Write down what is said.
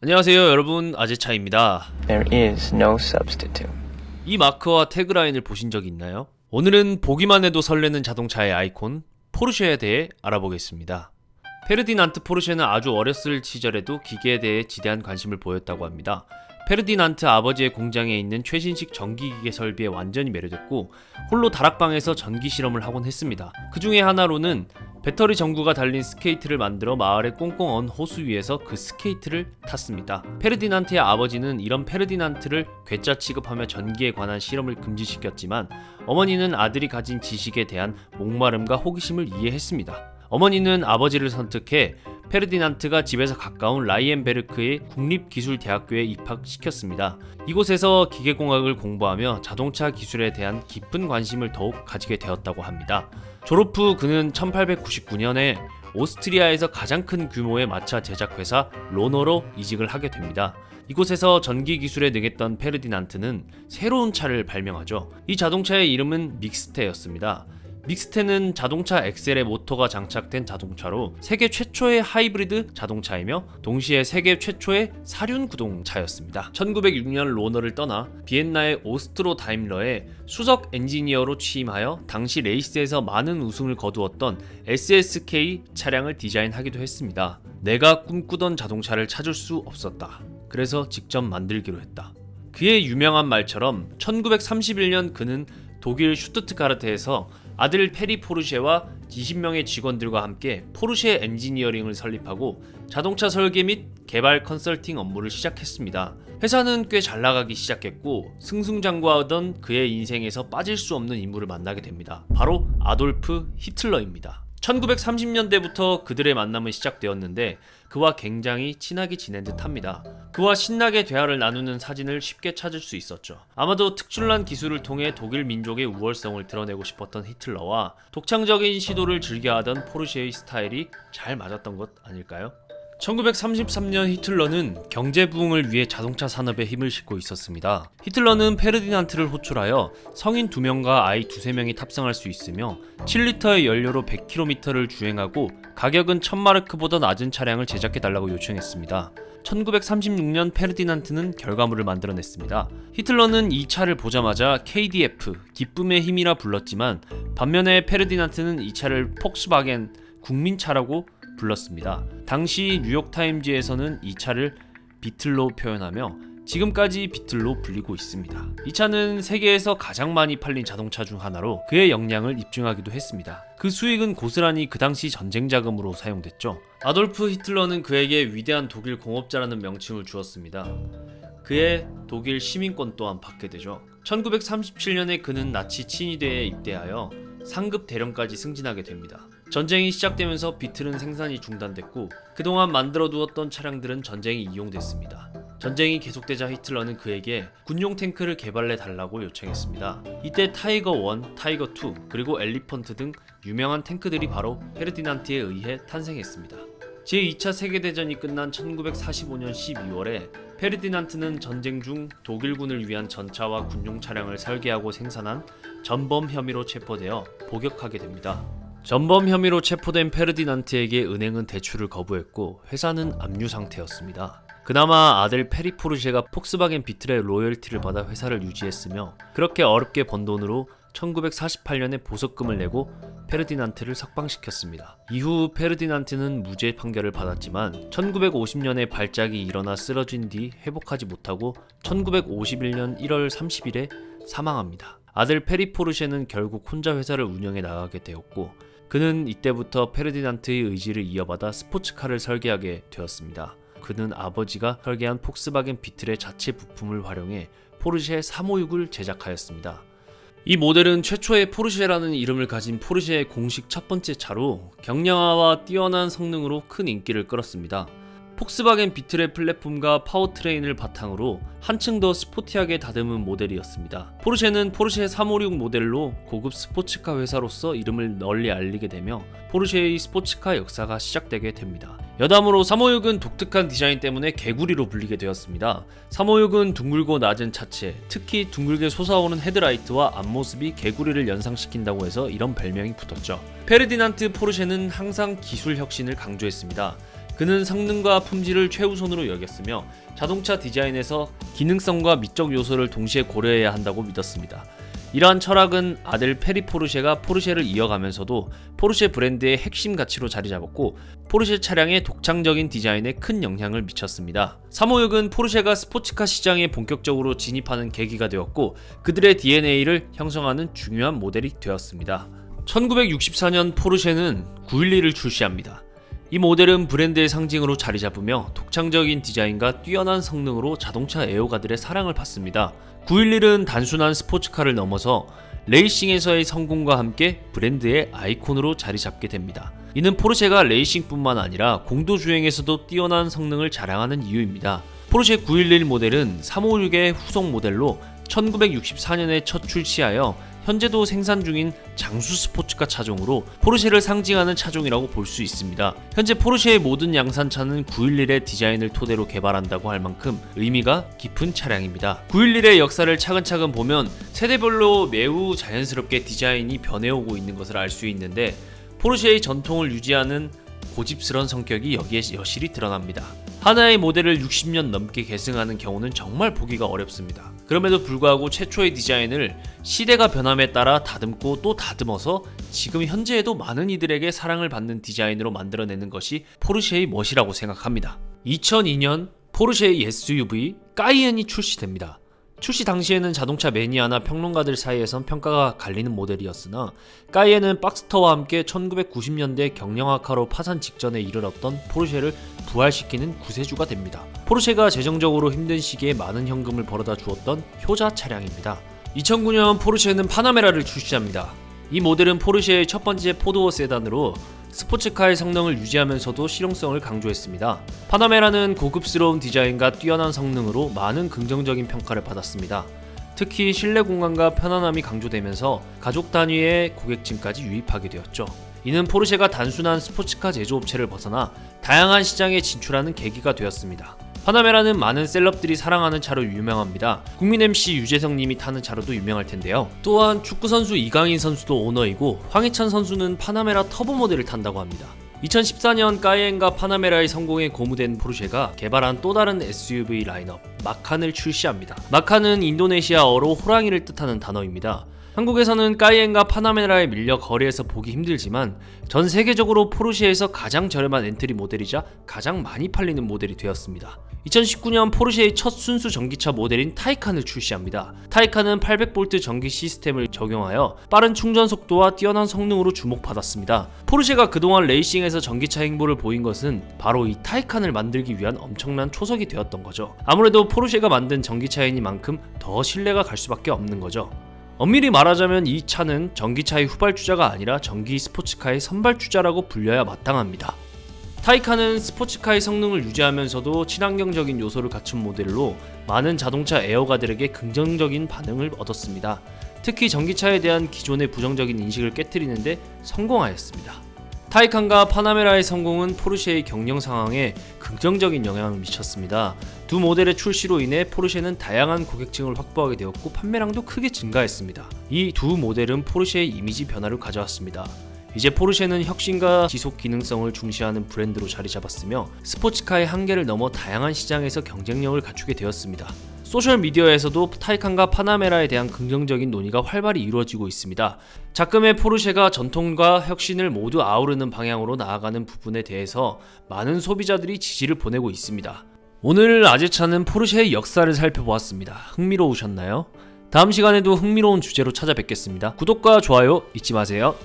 안녕하세요 여러분, 아제차입니다. There is no substitute. 이 마크와 태그라인을 보신 적이 있나요? 오늘은 보기만 해도 설레는 자동차의 아이콘 포르쉐에 대해 알아보겠습니다. 페르디난트 포르쉐는 아주 어렸을 시절에도 기계에 대해 지대한 관심을 보였다고 합니다. 페르디난트 아버지의 공장에 있는 최신식 전기기계 설비에 완전히 매료됐고 홀로 다락방에서 전기 실험을 하곤 했습니다. 그 중에 하나로는 배터리 전구가 달린 스케이트를 만들어 마을의 꽁꽁 언 호수 위에서 그 스케이트를 탔습니다. 페르디난트의 아버지는 이런 페르디난트를 괴짜 취급하며 전기에 관한 실험을 금지시켰지만 어머니는 아들이 가진 지식에 대한 목마름과 호기심을 이해했습니다. 어머니는 아버지를 선택해 페르디난트가 집에서 가까운 라이엔베르크의 국립기술대학교에 입학시켰습니다. 이곳에서 기계공학을 공부하며 자동차 기술에 대한 깊은 관심을 더욱 가지게 되었다고 합니다. 졸업 후 그는 1899년에 오스트리아에서 가장 큰 규모의 마차 제작회사 로너로 이직을 하게 됩니다. 이곳에서 전기 기술에 능했던 페르디난트는 새로운 차를 발명하죠. 이 자동차의 이름은 믹스테였습니다. 믹스테는 자동차 엑셀에 모터가 장착된 자동차로 세계 최초의 하이브리드 자동차이며 동시에 세계 최초의 사륜 구동차였습니다. 1906년 로너를 떠나 비엔나의 오스트로 다임러에 수석 엔지니어로 취임하여 당시 레이스에서 많은 우승을 거두었던 SSK 차량을 디자인하기도 했습니다. 내가 꿈꾸던 자동차를 찾을 수 없었다. 그래서 직접 만들기로 했다. 그의 유명한 말처럼 1931년 그는 독일 슈투트가르트에서 아들 페리 포르쉐와 20명의 직원들과 함께 포르쉐 엔지니어링을 설립하고 자동차 설계 및 개발 컨설팅 업무를 시작했습니다. 회사는 꽤 잘나가기 시작했고 승승장구하던 그의 인생에서 빠질 수 없는 인물을 만나게 됩니다. 바로 아돌프 히틀러입니다. 1930년대부터 그들의 만남은 시작되었는데 그와 굉장히 친하게 지낸 듯 합니다. 그와 신나게 대화를 나누는 사진을 쉽게 찾을 수 있었죠. 아마도 특출난 기술을 통해 독일 민족의 우월성을 드러내고 싶었던 히틀러와 독창적인 시도를 즐겨하던 포르쉐의 스타일이 잘 맞았던 것 아닐까요? 1933년 히틀러는 경제 부흥을 위해 자동차 산업에 힘을 싣고 있었습니다. 히틀러는 페르디난트를 호출하여 성인 2명과 아이 2~3명이 탑승할 수 있으며 7리터의 연료로 100km를 주행하고 가격은 1000마르크보다 낮은 차량을 제작해달라고 요청했습니다. 1936년 페르디난트는 결과물을 만들어냈습니다. 히틀러는 이 차를 보자마자 KDF, 기쁨의 힘이라 불렀지만 반면에 페르디난트는 이 차를 폭스바겐, 국민차라고 불렀습니다. 당시 뉴욕타임즈에서는 이 차를 비틀로 표현하며 지금까지 비틀로 불리고 있습니다. 이 차는 세계에서 가장 많이 팔린 자동차 중 하나로 그의 역량을 입증하기도 했습니다. 그 수익은 고스란히 그 당시 전쟁 자금으로 사용됐죠. 아돌프 히틀러는 그에게 위대한 독일 공업자라는 명칭을 주었습니다. 그의 독일 시민권 또한 받게 되죠. 1937년에 그는 나치 친위대에 입대하여 상급 대령까지 승진하게 됩니다. 전쟁이 시작되면서 비틀은 생산이 중단됐고 그동안 만들어두었던 차량들은 전쟁이 이용됐습니다. 전쟁이 계속되자 히틀러는 그에게 군용 탱크를 개발해달라고 요청했습니다. 이때 타이거 1, 타이거 2, 그리고 엘리펀트 등 유명한 탱크들이 바로 페르디난트에 의해 탄생했습니다. 제2차 세계대전이 끝난 1945년 12월에 페르디난트는 전쟁 중 독일군을 위한 전차와 군용 차량을 설계하고 생산한 전범 혐의로 체포되어 복역하게 됩니다. 전범 혐의로 체포된 페르디난트에게 은행은 대출을 거부했고 회사는 압류 상태였습니다. 그나마 아들 페리 포르쉐가 폭스바겐 비틀의 로열티를 받아 회사를 유지했으며 그렇게 어렵게 번 돈으로 1948년에 보석금을 내고 페르디난트를 석방시켰습니다. 이후 페르디난트는 무죄 판결을 받았지만 1950년에 발작이 일어나 쓰러진 뒤 회복하지 못하고 1951년 1월 30일에 사망합니다. 아들 페리 포르쉐는 결국 혼자 회사를 운영해 나가게 되었고 그는 이때부터 페르디난트의 의지를 이어받아 스포츠카를 설계하게 되었습니다. 그는 아버지가 설계한 폭스바겐 비틀의 자체 부품을 활용해 포르쉐 356을 제작하였습니다. 이 모델은 최초의 포르쉐라는 이름을 가진 포르쉐의 공식 첫 번째 차로 경량화와 뛰어난 성능으로 큰 인기를 끌었습니다. 폭스바겐 비틀의 플랫폼과 파워트레인을 바탕으로 한층 더 스포티하게 다듬은 모델이었습니다. 포르쉐는 포르쉐 356 모델로 고급 스포츠카 회사로서 이름을 널리 알리게 되며 포르쉐의 스포츠카 역사가 시작되게 됩니다. 여담으로 356은 독특한 디자인 때문에 개구리로 불리게 되었습니다. 356은 둥글고 낮은 차체, 특히 둥글게 솟아오르는 헤드라이트와 앞모습이 개구리를 연상시킨다고 해서 이런 별명이 붙었죠. 페르디난트 포르쉐는 항상 기술 혁신을 강조했습니다. 그는 성능과 품질을 최우선으로 여겼으며 자동차 디자인에서 기능성과 미적 요소를 동시에 고려해야 한다고 믿었습니다. 이러한 철학은 아들 페리 포르쉐가 포르쉐를 이어가면서도 포르쉐 브랜드의 핵심 가치로 자리 잡았고 포르쉐 차량의 독창적인 디자인에 큰 영향을 미쳤습니다. 356은 포르쉐가 스포츠카 시장에 본격적으로 진입하는 계기가 되었고 그들의 DNA를 형성하는 중요한 모델이 되었습니다. 1964년 포르쉐는 911을 출시합니다. 이 모델은 브랜드의 상징으로 자리 잡으며 독창적인 디자인과 뛰어난 성능으로 자동차 애호가들의 사랑을 받습니다. 911은 단순한 스포츠카를 넘어서 레이싱에서의 성공과 함께 브랜드의 아이콘으로 자리 잡게 됩니다. 이는 포르쉐가 레이싱뿐만 아니라 공도주행에서도 뛰어난 성능을 자랑하는 이유입니다. 포르쉐 911 모델은 356의 후속 모델로 1964년에 첫 출시하여 현재도 생산 중인 장수 스포츠카 차종으로 포르쉐를 상징하는 차종이라고 볼 수 있습니다. 현재 포르쉐의 모든 양산차는 911의 디자인을 토대로 개발한다고 할 만큼 의미가 깊은 차량입니다. 911의 역사를 차근차근 보면 세대별로 매우 자연스럽게 디자인이 변해오고 있는 것을 알 수 있는데 포르쉐의 전통을 유지하는 고집스런 성격이 여기에 여실히 드러납니다. 하나의 모델을 60년 넘게 계승하는 경우는 정말 보기가 어렵습니다. 그럼에도 불구하고 최초의 디자인을 시대가 변함에 따라 다듬고 또 다듬어서 지금 현재에도 많은 이들에게 사랑을 받는 디자인으로 만들어내는 것이 포르쉐의 멋이라고 생각합니다. 2002년 포르쉐의 SUV 까이엔이 출시됩니다. 출시 당시에는 자동차 매니아나 평론가들 사이에선 평가가 갈리는 모델이었으나 까이엔은 박스터와 함께 1990년대 경량화카로 파산 직전에 이르렀던 포르쉐를 부활시키는 구세주가 됩니다. 포르쉐가 재정적으로 힘든 시기에 많은 현금을 벌어다 주었던 효자 차량입니다. 2009년 포르쉐는 파나메라를 출시합니다. 이 모델은 포르쉐의 첫 번째 포드워 세단으로 스포츠카의 성능을 유지하면서도 실용성을 강조했습니다. 파나메라는 고급스러운 디자인과 뛰어난 성능으로 많은 긍정적인 평가를 받았습니다. 특히 실내 공간과 편안함이 강조되면서 가족 단위의 고객층까지 유입하게 되었죠. 이는 포르쉐가 단순한 스포츠카 제조업체를 벗어나 다양한 시장에 진출하는 계기가 되었습니다. 파나메라는 많은 셀럽들이 사랑하는 차로 유명합니다. 국민 MC 유재석 님이 타는 차로도 유명할 텐데요. 또한 축구선수 이강인 선수도 오너이고 황희찬 선수는 파나메라 터보 모델을 탄다고 합니다. 2014년 까이엔과 파나메라의 성공에 고무된 포르쉐가 개발한 또 다른 SUV 라인업 마칸을 출시합니다. 마칸은 인도네시아어로 호랑이를 뜻하는 단어입니다. 한국에서는 까이엔과 파나메라에 밀려 거리에서 보기 힘들지만 전 세계적으로 포르쉐에서 가장 저렴한 엔트리 모델이자 가장 많이 팔리는 모델이 되었습니다. 2019년 포르쉐의 첫 순수 전기차 모델인 타이칸을 출시합니다. 타이칸은 800V 전기 시스템을 적용하여 빠른 충전 속도와 뛰어난 성능으로 주목받았습니다. 포르쉐가 그동안 레이싱에서 전기차 행보를 보인 것은 바로 이 타이칸을 만들기 위한 엄청난 초석이 되었던 거죠. 아무래도 포르쉐가 만든 전기차이니만큼 더 신뢰가 갈 수밖에 없는 거죠. 엄밀히 말하자면 이 차는 전기차의 후발주자가 아니라 전기 스포츠카의 선발주자라고 불려야 마땅합니다. 타이칸은 스포츠카의 성능을 유지하면서도 친환경적인 요소를 갖춘 모델로 많은 자동차 애호가들에게 긍정적인 반응을 얻었습니다. 특히 전기차에 대한 기존의 부정적인 인식을 깨트리는데 성공하였습니다. 타이칸과 파나메라의 성공은 포르쉐의 경영 상황에 긍정적인 영향을 미쳤습니다. 두 모델의 출시로 인해 포르쉐는 다양한 고객층을 확보하게 되었고 판매량도 크게 증가했습니다. 이 두 모델은 포르쉐의 이미지 변화를 가져왔습니다. 이제 포르쉐는 혁신과 지속 기능성을 중시하는 브랜드로 자리 잡았으며 스포츠카의 한계를 넘어 다양한 시장에서 경쟁력을 갖추게 되었습니다. 소셜미디어에서도 타이칸과 파나메라에 대한 긍정적인 논의가 활발히 이루어지고 있습니다. 작금의 포르쉐가 전통과 혁신을 모두 아우르는 방향으로 나아가는 부분에 대해서 많은 소비자들이 지지를 보내고 있습니다. 오늘 아재차는 포르쉐의 역사를 살펴보았습니다. 흥미로우셨나요? 다음 시간에도 흥미로운 주제로 찾아뵙겠습니다. 구독과 좋아요 잊지 마세요.